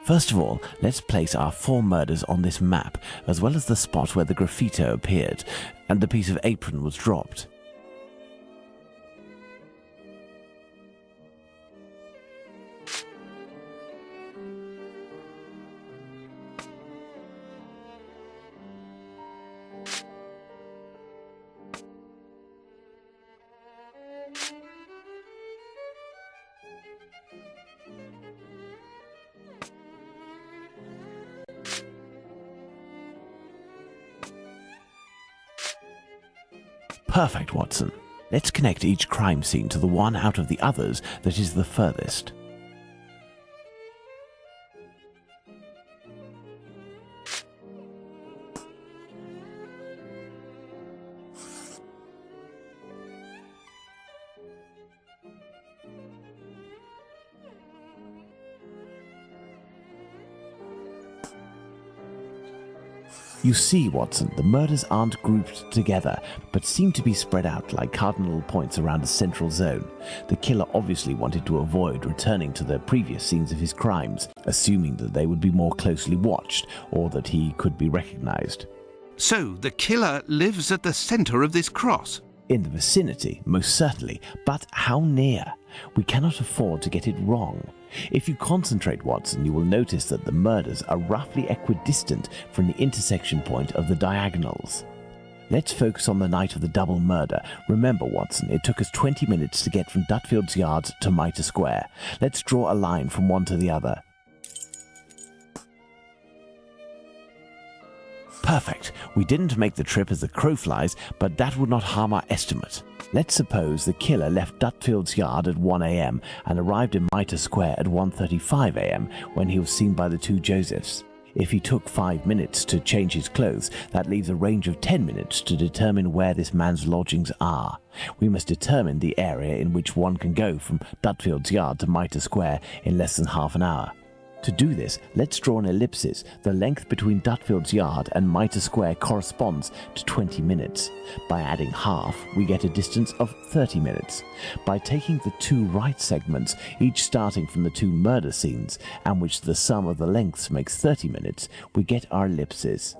First of all, let's place our 4 murders on this map, as well as the spot where the graffito appeared and the piece of apron was dropped. Perfect, Watson. Let's connect each crime scene to the one out of the others that is the furthest. You see, Watson, the murders aren't grouped together, but seem to be spread out like cardinal points around a central zone. The killer obviously wanted to avoid returning to the previous scenes of his crimes, assuming that they would be more closely watched or that he could be recognized. So the killer lives at the center of this cross? In the vicinity, most certainly, but how near? We cannot afford to get it wrong. If you concentrate, Watson, you will notice that the murders are roughly equidistant from the intersection point of the diagonals. Let's focus on the night of the double murder. Remember, Watson, it took us 20 minutes to get from Dutfield's Yard to Mitre Square. Let's draw a line from one to the other. Perfect. We didn't make the trip as the crow flies, but that would not harm our estimate. Let's suppose the killer left Dutfield's Yard at 1 a.m. and arrived in Mitre Square at 1:35 a.m. when he was seen by the 2 Josephs. If he took 5 minutes to change his clothes, that leaves a range of 10 minutes to determine where this man's lodgings are. We must determine the area in which one can go from Dutfield's Yard to Mitre Square in less than half an hour. To do this, let's draw an ellipsis. The length between Dutfield's Yard and Mitre Square corresponds to 20 minutes. By adding half, we get a distance of 30 minutes. By taking the 2 right segments, each starting from the 2 murder scenes, and which the sum of the lengths makes 30 minutes, we get our ellipses.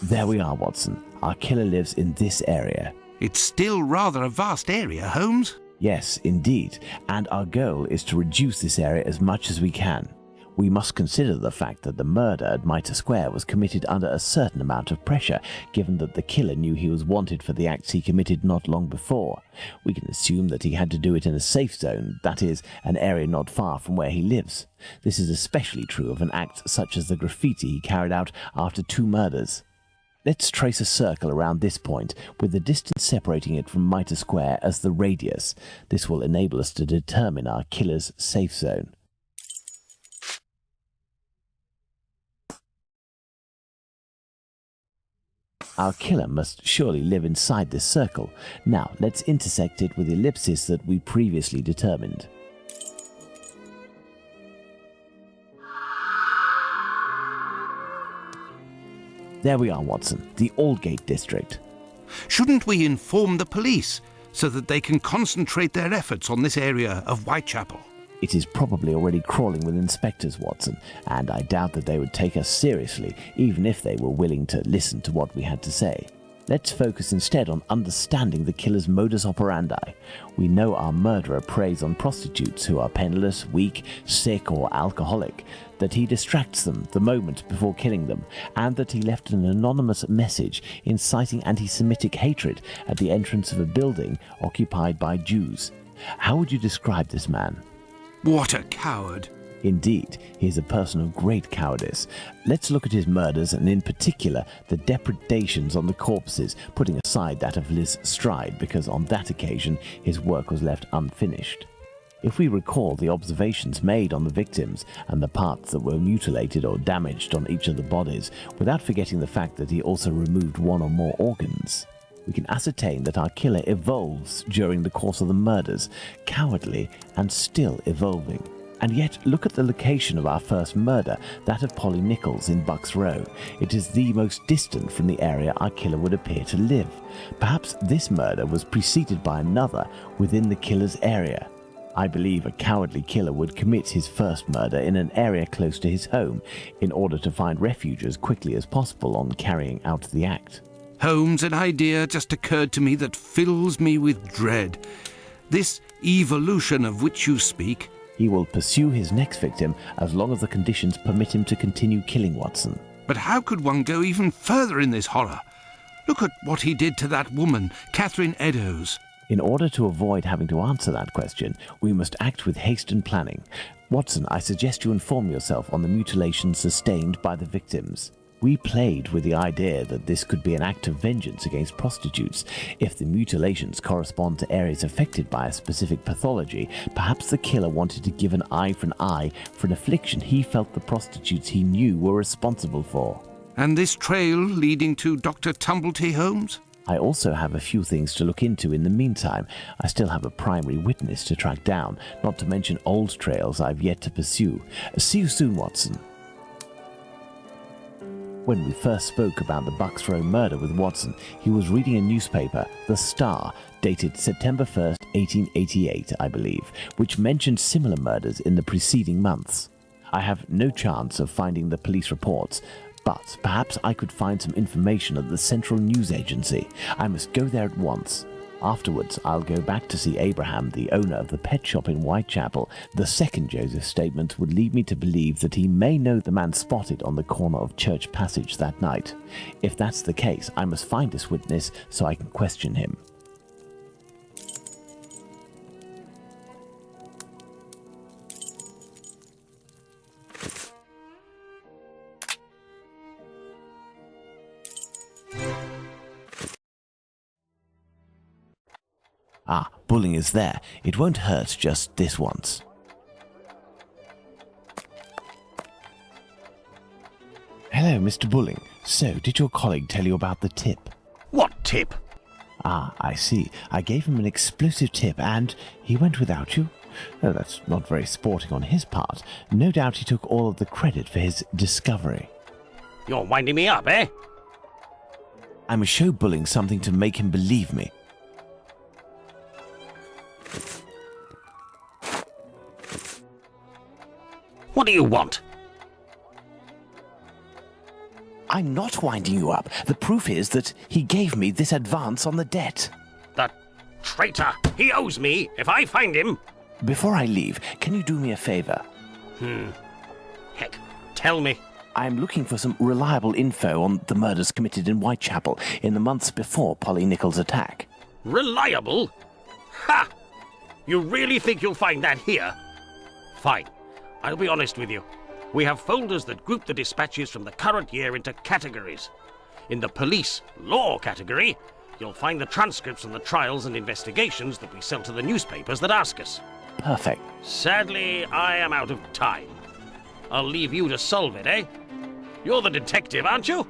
There we are, Watson. Our killer lives in this area. It's still rather a vast area, Holmes. Yes, indeed. And our goal is to reduce this area as much as we can. We must consider the fact that the murder at Mitre Square was committed under a certain amount of pressure, given that the killer knew he was wanted for the acts he committed not long before. We can assume that he had to do it in a safe zone, that is, an area not far from where he lives. This is especially true of an act such as the graffiti he carried out after 2 murders. Let's trace a circle around this point, with the distance separating it from Mitre Square as the radius. This will enable us to determine our killer's safe zone. Our killer must surely live inside this circle. Now, let's intersect it with the ellipsis that we previously determined. There we are, Watson, the Aldgate district. Shouldn't we inform the police so that they can concentrate their efforts on this area of Whitechapel? It is probably already crawling with inspectors, Watson, and I doubt that they would take us seriously, even if they were willing to listen to what we had to say. Let's focus instead on understanding the killer's modus operandi. We know our murderer preys on prostitutes who are penniless, weak, sick, or alcoholic, that he distracts them the moment before killing them, and that he left an anonymous message inciting anti-Semitic hatred at the entrance of a building occupied by Jews. How would you describe this man? What a coward! Indeed, he is a person of great cowardice. Let's look at his murders, and in particular, the depredations on the corpses, putting aside that of Liz Stride, because on that occasion his work was left unfinished. If we recall the observations made on the victims and the parts that were mutilated or damaged on each of the bodies, without forgetting the fact that he also removed 1 or more organs, we can ascertain that our killer evolves during the course of the murders, cowardly and still evolving. And yet, look at the location of our first murder, that of Polly Nichols in Bucks Row. It is the most distant from the area our killer would appear to live. Perhaps this murder was preceded by another within the killer's area. I believe a cowardly killer would commit his first murder in an area close to his home in order to find refuge as quickly as possible on carrying out the act. Holmes, an idea just occurred to me that fills me with dread. This evolution of which you speak. He will pursue his next victim as long as the conditions permit him to continue killing Watson. But how could one go even further in this horror? Look at what he did to that woman, Catherine Eddowes. In order to avoid having to answer that question, we must act with haste and planning. Watson, I suggest you inform yourself on the mutilations sustained by the victims. We played with the idea that this could be an act of vengeance against prostitutes. If the mutilations correspond to areas affected by a specific pathology, perhaps the killer wanted to give an eye for an affliction he felt the prostitutes he knew were responsible for. And this trail leading to Dr. Tumblety, Holmes? I also have a few things to look into in the meantime. I still have a primary witness to track down, not to mention old trails I've yet to pursue. See you soon, Watson. When we first spoke about the Bucks Row murder with Watson, he was reading a newspaper, The Star, dated September 1st, 1888, I believe, which mentioned similar murders in the preceding months. I have no chance of finding the police reports, but perhaps I could find some information at the Central News Agency. I must go there at once. Afterwards, I'll go back to see Abraham, the owner of the pet shop in Whitechapel. The second Joseph's statement would lead me to believe that he may know the man spotted on the corner of Church Passage that night. If that's the case, I must find this witness so I can question him. Ah, Bulling is there. It won't hurt just this once. Hello, Mr. Bulling. So, did your colleague tell you about the tip? What tip? Ah, I see. I gave him an explosive tip and he went without you? Oh, that's not very sporting on his part. No doubt he took all of the credit for his discovery. You're winding me up, eh? I must show Bulling something to make him believe me. What do you want? I'm not winding you up. The proof is that he gave me this advance on the debt. That traitor! He owes me if I find him! Before I leave, can you do me a favor? Heck, tell me. I'm looking for some reliable info on the murders committed in Whitechapel in the months before Polly Nichols' attack. Reliable? Ha! You really think you'll find that here? Fine. I'll be honest with you. We have folders that group the dispatches from the current year into categories. In the police law category, you'll find the transcripts from the trials and investigations that we sell to the newspapers that ask us. Perfect. Sadly, I am out of time. I'll leave you to solve it, eh? You're the detective, aren't you?